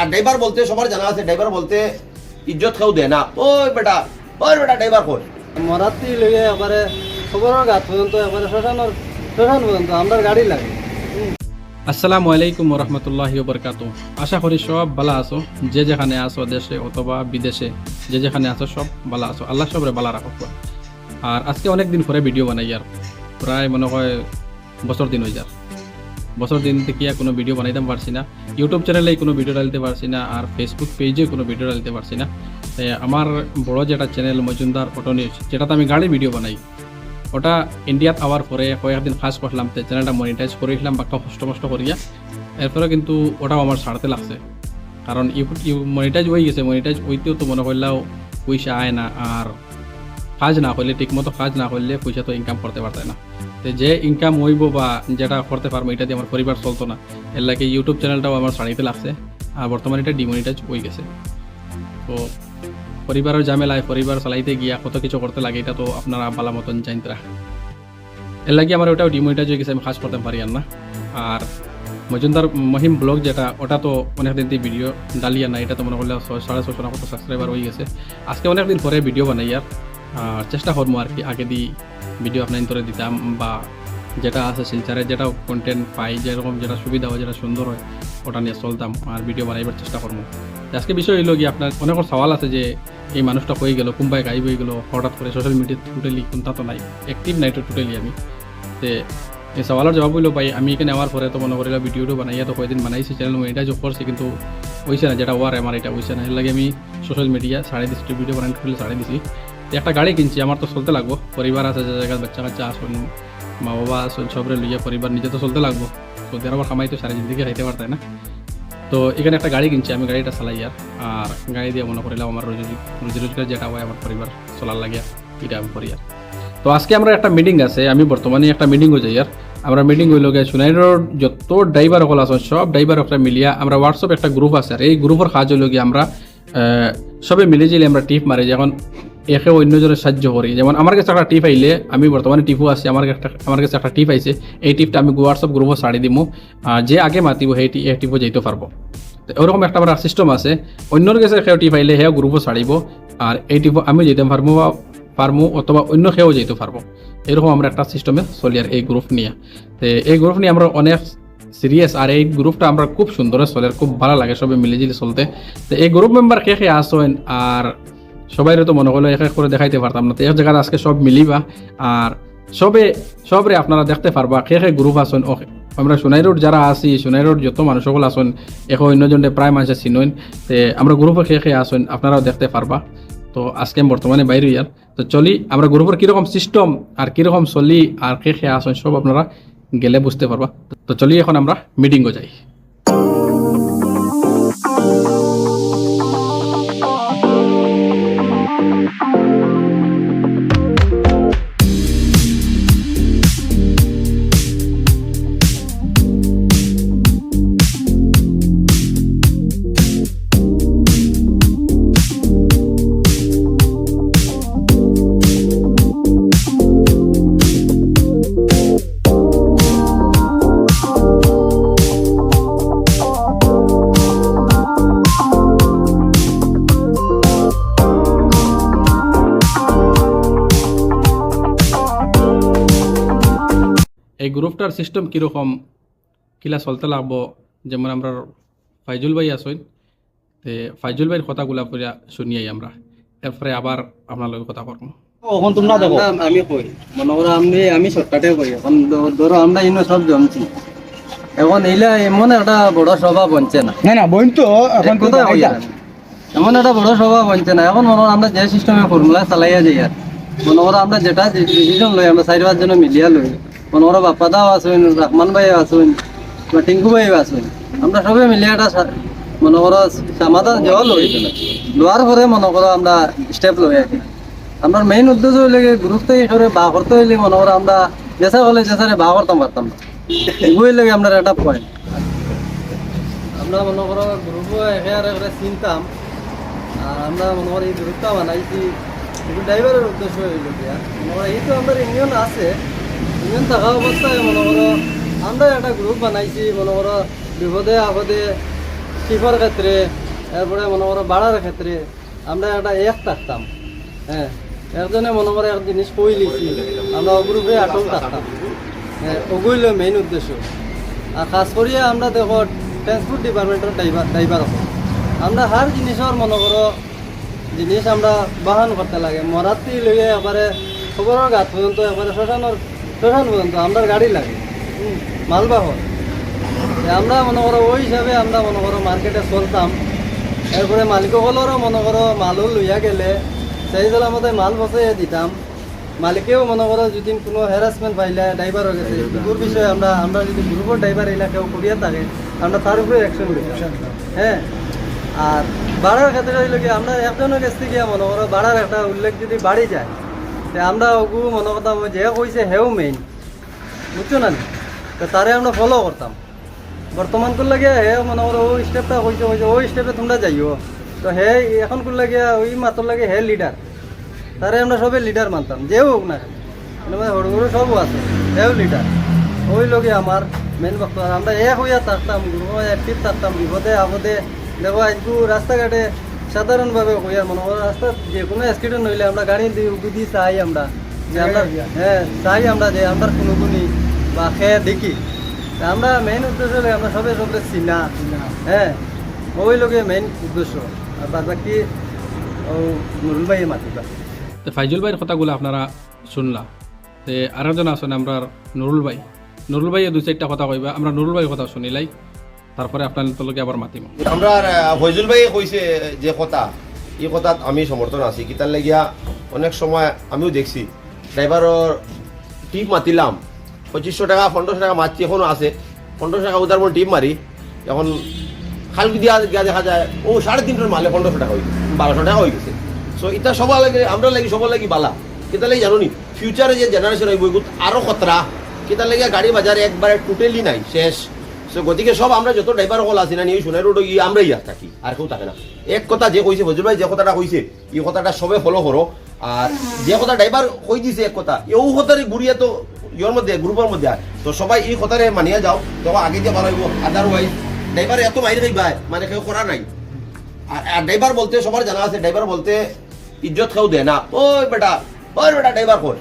আর driver বলতে সবার জানা আছে, ড্রাইভার বলতে ইজ্জত কেউ দেয় না। ওই বেটা ড্রাইভার কই মরাতি লইয়ে একবারে খবরের গাছ পর্যন্ত একবারে শ্মশান পর্যন্ত আমরা গাড়ি লাগে। আসসালামু আলাইকুম রহমতুল্লাহি বরকাতু। আশা করি সব ভালো আছো, যে যেখানে আছো দেশে অথবা বিদেশে, যে যেখানে আছো সব ভালো আছো। আল্লাহ সবরে ভালো রাখুক। আর আজকে অনেক দিন পরে ভিডিও বানাই, আর প্রায় মনে হয় বছর দিন হয়ে যার। বছর দিন থেকে কোনো ভিডিও বানাইতে পারছি না, ইউটিউব চ্যানেলে কোনো ভিডিও ডালতে পারছি না, আর ফেসবুক পেজে কোনো ভিডিও ডালতে পারছি না। আমার বড় যেটা চ্যানেল মজুমদার অটো নিউজ, যেটাতে আমি গাড়ি ভিডিও বানাই, ওটা ইন্ডিয়াত আওয়ার পরে কয়েকদিন কাজ করলাম, তো চ্যানেলটা মনিটাইজ করেছিলাম বাক্কা কষ্ট করিয়া। এরপরে কিন্তু ওটাও আমার ছাড়তে লাগছে, কারণ মনিটাইজ হয়ে গেছে। মনিটাইজ হইতেও তো মনে করলেও পয়সা আয় না, আর কাজ না করলে, ঠিকমতো কাজ না করলে পয়সা তো ইনকাম করতে পারতে না। তো যে ইনকাম হইব বা যেটা করতে পারবো, এটা দিয়ে আমার পরিবার চলতো না। এর লাগে ইউটিউব চ্যানেলটাও আমার ছাড়িতে লাগছে, আর বর্তমানে এটা ডিমনিটাইজ হয়ে গেছে। তো পরিবারের ঝামেলায় পরিবার চালাইতে গিয়া কত কিছু করতে লাগে, এটা তো আপনারা ভালো মতন জানতরা। এর লাগে আমার ওটাও ডিমনিটাইজ হয়ে গেছে, আমি কাজ করতে পারি আর না। আর মজুমদার মহিম ব্লগ যেটা, ওটা তো অনেকদিন দিয়ে ভিডিও ডালিয়া না, এটা তো মনে করলে 650 না কত সাবস্ক্রাইবার হয়ে গেছে। আজকে অনেকদিন পরে ভিডিও বানাই, আর চেষ্টা করবো আর কি আগে দিয়ে ভিডিও আপনার ধরে দিতাম, বা যেটা আছে শিলচারে যেটা কন্টেন্ট পাই, যেরকম যেটা সুবিধা হয়, যেটা সুন্দর হয়, ওটা নিয়ে চলতাম আর ভিডিও বানাইবার চেষ্টা করবো। আজকে বিষয় হইল কি, আপনার অনেক সওয়াল আছে যে এই মানুষটা হয়ে গেল, কুম্বাই গাইব হয়ে গেল হঠাৎ করে, সোশ্যাল মিডিয়া টোটালি কোনটা তো নাই, অ্যাক্টিভ নাই তো টোটালি আমি। তো এই সওয়ালের জবাব হইলো ভাই, আমি এখানে নেওয়ার পরে তো মনে করিলাম ভিডিওটা বানাইয়া তো কয়েকদিন বানাইছি, চ্যানেল এটা যোগ করছি, কিন্তু হয়েছে না যেটা ওয়ার আমার, এটা হয়েছে না। এর লাগে আমি সোশ্যাল মিডিয়া ছাড়ে দিচ্ছি, ভিডিও বানাই করলে ছাড়ে দিছি। একটা গাড়ি কিনছি, আমার তো চলতে লাগবো, পরিবার আছে যে জায়গায়, বাচ্চা কাচ্চা আসুন, মা বাবা আসুন, সবরে লইয়া পরিবার নিজে তো চলতে লাগবো। সৌদি আরবের কামাই তো সারা জিন্দিগি খাইতে পারতাই না। তো এখানে একটা গাড়ি কিনছি, আমি গাড়িটা চালাই, আর গাড়ি দিয়ে মনে করিলাম আমার রুজি রোজগার যেটা হয় আমার পরিবার চলার লাগে, এটা আমি করি। তো আজকে আমরা একটা মিটিং আছে, আমি বর্তমানে একটা মিটিং হয়ে যাই। আমরা মিটিং হইল গিয়ে সোনাইরোড যত ড্রাইভার সকল আছে সব ড্রাইভার একটা মিলিয়া আমরা হোয়াটসঅ্যাপ একটা গ্রুপ আছে, আর এই গ্রুপের কাজ হইল গিয়ে আমরা সবে মিলে জিলে আমরা টিপ মারি, যখন একে অন্যজনের সাহায্য করি। যেমন আমার কাছে একটা টিপ আইলে, আমি বর্তমানে টিপও আছি, আমার কাছে একটা টিপ আইছে, এই টিপটা আমি হোয়াটসঅ্যাপ গ্রুপে ছাড়ি দিব, যে আগে মাতিব সেই টিপও যেতে পারবো। তো ওরকম একটা আমার সিস্টেম আছে, অন্যর কাছে কেউ টিপ আইলে সেও গ্রুপও ছাড়িব, আর এই টিপও আমি যেতে পারবো অথবা অন্য কেউ যেতে পারবো। এরকম আমরা একটা সিস্টেমে চলি আর এই গ্রুপ নিয়ে। তো এই গ্রুপ নিয়ে আমরা অনেক সিরিয়াস, আর এই গ্রুপটা আমরা খুব সুন্দর চলে, খুব ভালো লাগে সবাই মিলেজিলে চলতে। তো এই গ্রুপ মেম্বার কে আসেন, আর সবাই তো মনে করলো এক এক করে দেখাইতে পারতাম না, তো এক জায়গায় আজকে সব মিলিবা, আর সবরে আপনারা দেখতে পারবা কে গ্রুপ আসেন। আমরা সোনাইরোড যারা আছি, সোনাইরোড যত মানুষ সকল আসেন, এখন অন্যজনে প্রায় মানুষের চিনইন, তো আমরা গ্রুপে কে আসেন আপনারাও দেখতে পারবা। তো আজকে বর্তমানে বাইরে ইয়ার, তো চলি আমরা গ্রুপের কীরকম সিস্টেম আর কীরকম চলি আর কে আসেন সব আপনারা গেলে বুঝতে পারবা। তো চলি এখন আমরা মিটিংও যাই। এই গ্রুপটার সিস্টেম কীরকম কিলা চলতে লাগবো, যেমন আমরা ফাইজুল ভাই আসেন, তো ফাইজুল ভাইয়ের কথাগুলা করে শুনিয়াই আমরা, এরপরে আবার আপনার লগে কথা করবো। এখন তোমরা দেখো আমি কই মনে করো আমি শর্টকাটে কই, এখন ধরো আমরা ইনো সব জমছি, এখন এইলা এমন একটা বড় সভা বনছে না, না বোন তো এখন কথা এমন একটা বড় সভা বনছে না। এখন মনে করো আমরা যে সিস্টেমে ফর্মুলা চালাইয়া যাই, আর মনে করো আমরা যেটা ডিসিশন লই, আমরা 4-5 জন মিলিয়া লই, মনে করো বাপ্পাদাও আসুন, রহমান ভাই আসুন, বা টিঙ্কু ভাই আসুন, আমরা সবাই মিলিয়ে একটা মনে করো সমাধান যাওয়া লই, লোয়ার পরে মনে করো আমরা স্টেপ লই আর কি। আমার মেইন উদ্দেশ্য হইলে গ্রুপ থেকে সরে বা করতে হইলে মনে করো আমরা যেসা হলে যেসারে বা করতাম পারতাম না, এগুলোই লাগে আমরা একটা পয়েন্ট। আমরা মনে করো গ্রুপও একে চিনতাম, আর আমরা মনে করো এই গ্রুপটা বানাইছি ড্রাইভারের উদ্দেশ্য হইল গিয়া মনে করো এই তো আমাদের ইউনিয়ন আছে, ইউনিয়ন থাকা অবস্থায় মনে করো আমরা একটা গ্রুপ বানাইছি, মনে করো বিপদে আপদে শিফার ক্ষেত্রে, এরপরে মনে করো বাড়ার ক্ষেত্রে আমরা একটা থাকতাম। হ্যাঁ, একজনে মনে করে এক জিনিস কই লিছি, আমরা গ্রুপে আটক থাকতাম। হ্যাঁ, ওগুলো মেইন উদ্দেশ্য। আর খাস করিয়া আমরা দেখো ট্রান্সপোর্ট ডিপার্টমেন্টের ড্রাইভার হবো। আমরা হার জিনিসের মনে করো জিনিস আমরা বাহন করতে লাগে, মরাত্রি লইয়া একবারে খবরের গাছ পর্যন্ত, একবারে শ্মশান পর্যন্ত আমরা গাড়ি লাগে, মালবাহন। আমরা মনে করো ওই হিসাবে আমরা মনে করো মার্কেটে চলতাম। এরপরে মালিকসকলেরও মনে করো মালও লইয়া গেলে সেই জল আমাদের মাল বসাইয়া দিতাম। মালিকেও মনে করো যদি কোনো হ্যারাসমেন্ট পাইলে ড্রাইভার হয়ে গেছে এগুলোর বিষয়ে আমরা যদি গ্রুপের ড্রাইভার এলাকাও করিয়া থাকে আমরা তার উপরে অ্যাকশন লইতাম। হ্যাঁ, আর বাড়ার ক্ষেত্রে হইল কি আমরা একজনের কাছ থেকে মনে করো বাড়ার একটা উল্লেখ যদি বাড়ি যায়, তো আমরা ওগু মনে করতাম যে কইছে হেও মেইন, বুঝছো না? তো তারে আমরা ফলো করতাম। বর্তমান করলে গিয়া হে মনে করো ওই স্টেপটা কইছে ওই স্টেপে তোমরা যাইও, তো হে এখন করলে গিয়া ওই মাত্র লাগে হে লিডার, তারে আমরা সবে লিডার মানতাম, যেও হোক না মানে হড়গুড়ো সবও আছে, হেও লিডার। ওই লগে আমার মেন বক্তব্য। আর আমরা এক হইয়া থাকতাম, গ্রুপ অ্যাক্টিভ থাকতাম, বিপদে আপদে দেখো আজকু রাস্তাঘাটে সাধারণভাবে কইয়া মনে করো রাস্তা যে কোনো অ্যাক্সিডেন্ট হইলে আমরা গাড়ি দিয়ে চাই আমরা যে আমরা চাই আমরা যে আমরা কোনো বা খেয়ে দেখি। আমরা মেইন উদ্দেশ্য হলে আমরা সবে চিনা। হ্যাঁ, ওই লোকে মেইন উদ্দেশ্য। আর বাদ বাকি ও নুরুল ভাই মাতিবা। তো ফাইজুল ভাইয়ের কথাগুলো আপনারা শুনলাম। তো আরেকজন আছেন আমরা নুরুল ভাইয়ে 2-4টা কথা কইবা, আমরা নুরুল ভাইয়ের কথা শুনিলাই, তারপরে আপনার তোলকে আবার মাতিম। আমরা ফয়জুল ভাই কইছে যে কথা, এই কথাত আমি সমর্থন আছি। কিতার লাগিয়া অনেক সময় আমিও দেখছি ড্রাইভারের টিপ মাতিলাম 2500 টাকা 1500 টাকা মারছি, এখনও আছে 1500 টাকা উদার টিপ মারি, এখন খালকি দিয়া দেখা যায় ও 3.5 মালে 1500 টাকা হয়ে 1200 টাকা হয়ে গেছে। সো এটা সবার লাগে, আমরা লাগি সবার লাগি বালা। কিতার লাগি জানো নি, ফিউচারে যে জেনারেশন হইব আরও খতরা। কিতার লাগিয়া গাড়ি বাজারে একবারে টোটালি নাই, শেষ। সো গতিকে সব আমরা যত ড্রাইভার হল আছি না, সোনাই রোড আমরাই আর থাকি, আর কেউ থাকে না। এক কথা যে কইছে ফজল ভাই, যে কথাটা কইছে এই কথাটা সবে ফলো করো। আর যে কথা ড্রাইভার কই দিছে এক কথা, এও কথারে ঘুরিয়ে তো ইয়োর মধ্যে গ্রুপের মধ্যে আর তো সবাই এই কথারে মানিয়া যাও, তখন আগে দিয়ে ভালো হইব। আদারওয়াইজ ড্রাইভার এত মাইরে খাইবাই মানে কেউ করা নাই। আর ড্রাইভার বলতে সবার জানা আছে, ড্রাইভার বলতে ইজ্জত কেউ দেয় না। ওই বেটা ড্রাইভার কর।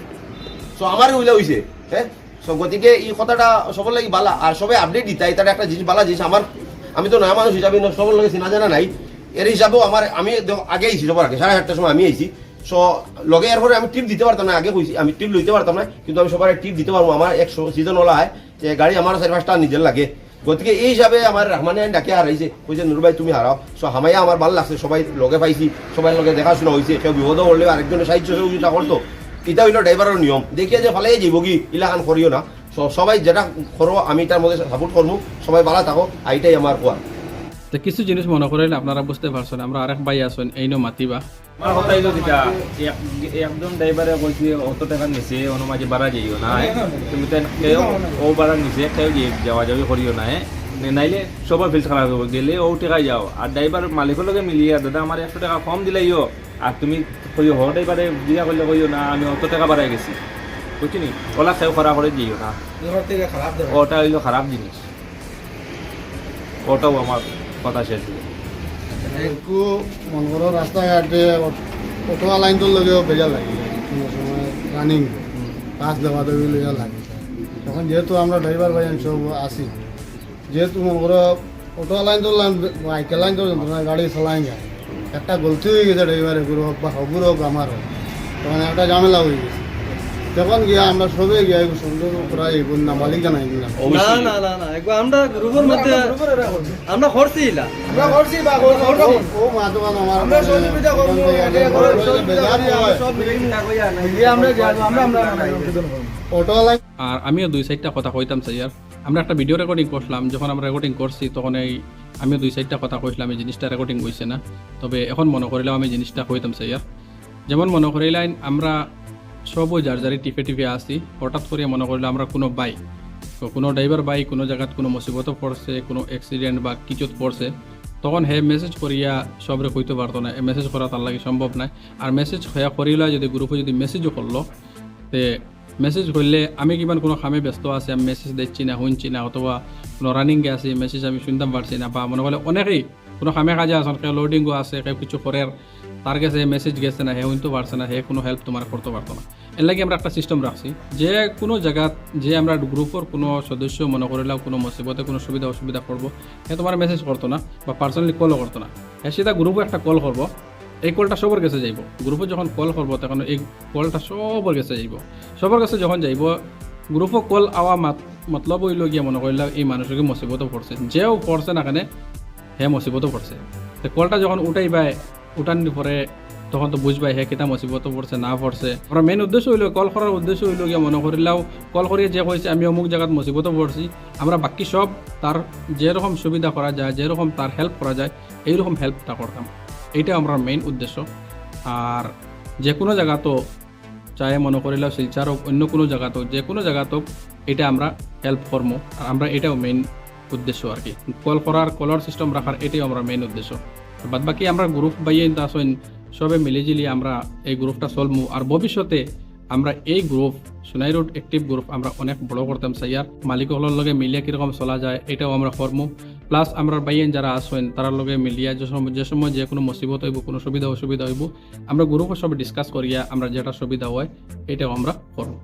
সো আমারই হইলে হইছে। হ্যাঁ, সো গতিকে এই কথাটা সবার লাগি বালা। আর সবাই আপডেট দিতে এটা একটা জিনিস বালা জিনিস। আমি তো নয়া মানুষ হিসাবে সবার লগে চিনা জানা নাই, এর হিসাবেও আমি আগে আইছি, সবার আগে 7:30টার সময় আমি আইছি। সো লগে এরপরে আমি টিপ দিতে পারতাম না, আগে কইছি আমি টিপ লইতে পারতাম না, কিন্তু আমি সবার টিপ দিতে পারবো। আমার এক সিজন ওলা হয় যে গাড়ি আমার 4-5টা নিজের লাগে। গতিকে এই হিসাবে আমার রহমানে ডাকে হারাইছে, কইছে নুর ভাই তুমি হারাও। সো হামাইয়া আমার ভালো লাগছে, সবাই লগে পাইছি, সবাই লগে দেখাশোনা হয়েছে। কেউ বিপদ করলে আরেকজনের সাহায্য সহযোগিতা করতো। এটা হইল ড্রাইভারের নিয়ম। দেখিয়া যে ফালাই যাইব কি ইলাকান করিও না। সবাই যেটা করো আমি এটার মধ্যে সাপোর্ট করবো, সবাই ভালো থাকো, এইটাই আমার কোয়া। তো কিছু জিনিস মনে করেন আপনারা বুঝতে পারছেন। আমরা আরেক ভাই আছেন, এই মাতিবা। আমার কথা হইলো যেটা একজন ড্রাইভারে কইছে অত টাকা নিছে অন্য মাঝে বাড়া যাইও না, তুমি তো ও বাড়া নিছে কেউ যাওয়া যাওয়ি করিও না, নাইলে সবার ফিল খারাপ হবো, গেলে ও টাকায় যাও। আর ড্রাইভার মালিকের লগে মিলিয়ে দাদা আমার 100 টাকা কম দিলাইও, আর তুমি কইও হ ড্রাইভারে জিজ্ঞা করলে কইও না আমি অত টাকা বাড়াই গেছি, বুঝছি নি? ওলা কেউ খারাপ করে যাইও না, ওটা হইলো খারাপ জিনিস। ওটাও আমার কথা শেষ। একটু মন করো রাস্তাঘাটে অটো লাইনটোর লগেও বেজা লাগে, কোনো সময় রানিং পাস দেওয়া দেওয়া লেগা লাগে। তখন যেহেতু আমরা ড্রাইভার ভাই সব আসি, যেহেতু মন করো অটো লাইনটোর বাইকের লাইন তো গাড়ি চালাই যায়, একটা গলতি হয়ে গেছে ড্রাইভারের গুরু হোক বা হগুর হোক আমার হোক, তখন একটা ঝামেলা হয়ে গেছে। তখন গিয়া আমরা সবে গিয়া সুন্দর প্রায় না মালিক জানাই দিলাম না একবার আমরা গ্রুপের মধ্যে আমরা করছি না, ও মা দোকান আমার অটো লাইন। আর আমিও 2-4টা কথা কইতাম চাই। আর আমরা একটা ভিডিও রেকর্ডিং করলাম, যখন আমরা রেকর্ডিং করছি তখন আমিও 2-4টা কথা কইলাম, এই জিনিসটা রেকর্ডিং হয়েছে না, তবে এখন মনে করিলাম আমি জিনিসটা কইতাম চাই। আর যেমন মনে করিলাম আমরা সবও যার টিপে আসি, হঠাৎ করে মনে করলে আমরা কোনো বাইক তো কোনো ড্রাইভার বাইক কোনো জায়গাত কোনো মুসিবত পড়ছে, কোনো অ্যাক্সিডেন্ট বা কিছুত পড়ছে, তখন হে মেসেজ করিয়া সবরে কইতে পারতো না। মেসেজ করা তার লাগে সম্ভব নাই। আর মেসেজ হইয়া করিলা যদি গ্রুপে যদি মেসেজও করলো, তে মেসেজ করলে আমি কিমান কোনো কামে ব্যস্ত আছে, আমি মেসেজ দিচ্ছি না, শুনছি না, অথবা কোনো রানিংয়ে আছি, মেসেজ আমি শুনতাম পারছি না, বা মনে করলে অনেকেই কোনো কামে কাজে আসন কেউ লোডিংও আছে কেউ কিছু করের তার কাছে মেসেজ গেছে না হে উনতে পারছে না হে কোনো হেল্প তোমার করতে পারতো না এর লাগে আমরা একটা সিস্টেম রাখছি যে কোনো জায়গা যে আমরা গ্রুপের কোনো সদস্য মনে করিলাম কোনো মুসিবতে কোনো সুবিধা অসুবিধা করবো হে তোমার মেসেজ করতো না বা পার্সোনালি কলও করতো না হে সিধা গ্রুপে একটা কল করবো এই কলটা সবার কাছে যাইব গ্রুপে যখন কল করবো তখন এই কলটা সবার কাছে যাইব সবার কাছে যখন যাইব গ্রুপে কল আওয়া মতলব হইল গিয়া মনে করিলাম এই মানুষকে মুসিবতও পড়ছে যেও পড়ছে না কেন হে মুসিবতও পড়ছে তো কলটা যখন উঠাইবাই উঠানোর পরে তখন তো বুঝবাই হে কেটা মুসিবতও পড়ছে না পড়ছে আমরা মেইন উদ্দেশ্য হইল কল করার উদ্দেশ্য হইল গিয়া মনে করিলাম কল করিয়ে যে কইছে আমি অমুক জায়গাত মুসিবতও পড়ছি আমরা বাকি সব তার যেরকম সুবিধা করা যায় যেরকম তার হেল্প করা যায় এইরকম হেল্পটা করতাম এইটা আমরা মেইন উদ্দেশ্য আর যে কোনো জায়গাতো চাই মনে করিলাম শিলচার হোক অন্য কোনো জায়গাতো যে কোনো জায়গাতো এটা আমরা হেল্প করবো আর আমরা এটাও মেইন উদ্দেশ্য আর কি কল করার কলার সিস্টেম রাখার এটাই আমরা মেইন উদ্দেশ্য বাদ বাকি আমরা গ্রুপ বাইয়ে আসেন সবে মিলিজিলি আমরা এই গ্রুপটা চলমু আর ভবিষ্যতে আমরা এই group Sonai road active group আমরা অনেক বড় করতাম সাইয়ার মালিকগুলোর লগে মিলিয়ে কীরকম চলা যায় এটাও আমরা করমু প্লাস আমরা বাইয়েন যারা আসেন তার লগে মিলিয়া যে সময় যে কোনো মুসিবত হইব কোনো সুবিধা অসুবিধা হইব আমরা গ্রুপে সব ডিসকাস করিয়া আমরা যেটা সুবিধা হয় এটাও আমরা করব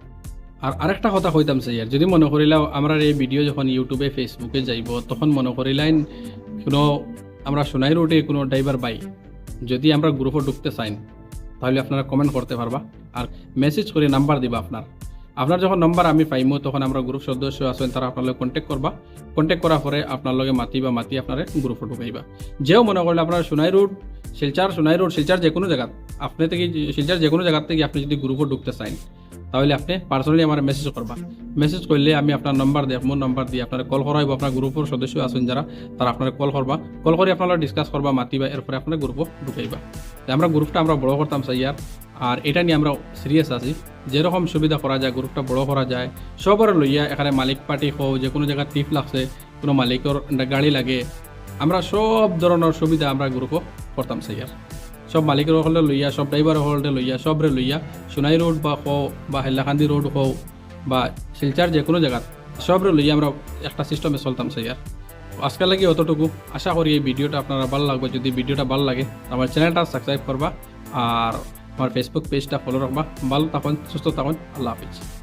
আর আরেকটা কথা কইতাম সাইয়ার যদি মনে করিলাম আমরা এই ভিডিও যখন ইউটিউবে ফেসবুকে যাইব তখন মনে করিলাম কোনো আমরা সোনাই রোডে কোনো ড্রাইভার বাই যদি আমরা গ্রুপে ঢুকতে চাই তাহলে আপনারা কমেন্ট করতে পারবা আর মেসেজ করে নাম্বার দিবা আপনার যখন নাম্বার আমি পাইমো তখন আমরা গ্রুপ সদস্য আছেন তারা আপনার কন্ট্যাক্ট করবা কন্ট্যাক্ট করার পরে আপনার লগে মাতি আপনারা গ্রুপে ঢুকাইবা যেও মনে করলে আপনার সোনাই রোড শিলচার যে কোনো জায়গা আপনি থেকে শিলচার যে কোনো জায়গা থেকে আপনি যদি গ্রুপে ঢুকতে চান তাহলে আপনি পার্সোনালি আমার মেসেজ করবা মেসেজ করলে আমি আপনার নাম্বার দিই মোর নাম্বার দিয়ে আপনার কল করাইব আপনার গ্রুপের সদস্য আছেন যারা তারা আপনার কল করবা কল করে আপনারা ডিসকাস করবা মাতিবা এরপরে আপনার গ্রুপে ঢুকাইবা আমরা গ্রুপটা আমরা বড় করতাম সাইয়ার আর এটা নিয়ে আমরা সিরিয়াস আছি যেরকম সুবিধা করা যায় গ্রুপটা বড় করা যায় সবার লইয়া এখানে মালিক পার্টি হোক যে কোনো জায়গায় টিপ লাগছে কোনো মালিকের গাড়ি লাগে আমরা সব ধরনের সুবিধা আমরা গ্রুপও করতাম সাইয়ার সব মালিকের হলে লইয়া সব ড্রাইভার হলে লইয়া সবরে লইয়া সোনাই রোড বা বা হেল্লাকান্দি রোড হোক বা শিলচার যে কোনো জায়গা সবরে লইয়া আমরা একটা সিস্টেমে চলতাম সাইয়ার আজকে লাগে অতটুকু আশা করি এই ভিডিওটা আপনারা ভালো লাগবে যদি ভিডিওটা ভালো লাগে আমার চ্যানেলটা সাবস্ক্রাইব করবা আর আমার ফেসবুক পেজটা ফলো রাখবা ভালো থাকুন সুস্থ থাকুন আল্লাহ হাফিজ